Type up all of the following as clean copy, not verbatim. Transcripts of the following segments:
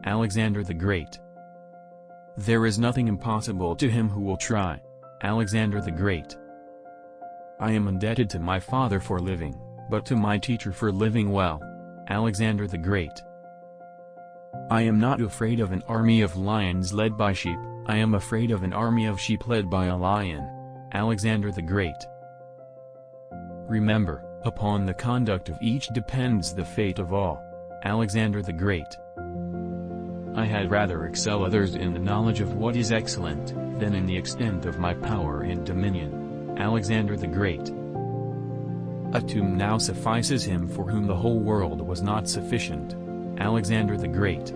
Alexander the Great. There is nothing impossible to him who will try. Alexander the Great. I am indebted to my father for living, but to my teacher for living well. Alexander the Great. I am not afraid of an army of lions led by sheep, I am afraid of an army of sheep led by a lion. Alexander the Great. Remember, upon the conduct of each depends the fate of all. Alexander the Great. I had rather excel others in the knowledge of what is excellent, than in the extent of my power and dominion. Alexander the Great. A tomb now suffices him for whom the whole world was not sufficient. Alexander the Great.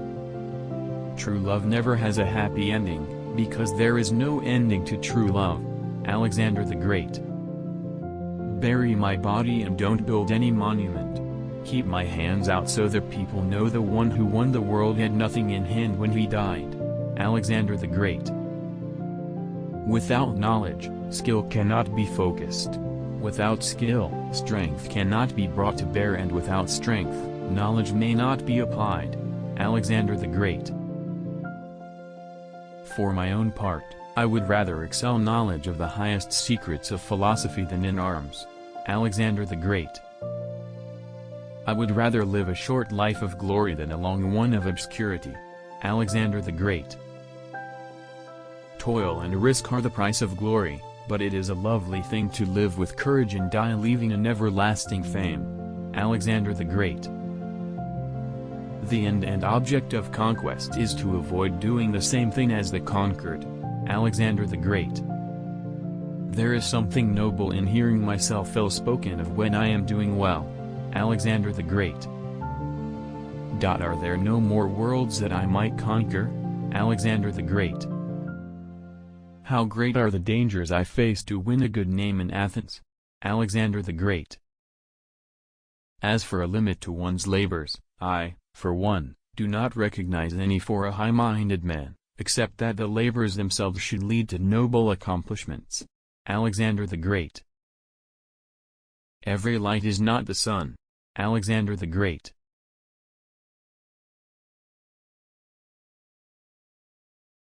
True love never has a happy ending, because there is no ending to true love. Alexander the Great. Bury my body and don't build any monument. Keep my hands out so the people know the one who won the world had nothing in hand when he died. Alexander the Great. Without knowledge, skill cannot be focused. Without skill, strength cannot be brought to bear, and without strength, knowledge may not be applied. Alexander the Great. For my own part, I would rather excel knowledge of the highest secrets of philosophy than in arms. Alexander the Great. I would rather live a short life of glory than a long one of obscurity. Alexander the Great. Toil and risk are the price of glory, but it is a lovely thing to live with courage and die leaving an everlasting fame. Alexander the Great. The end and object of conquest is to avoid doing the same thing as the conquered. Alexander the Great. There is something noble in hearing myself ill spoken of when I am doing well. Alexander the Great. Are there no more worlds that I might conquer? Alexander the Great. How great are the dangers I face to win a good name in Athens? Alexander the Great. As for a limit to one's labors, I, for one, do not recognize any for a high-minded man, except that the labors themselves should lead to noble accomplishments. Alexander the Great. Every light is not the sun. Alexander the Great.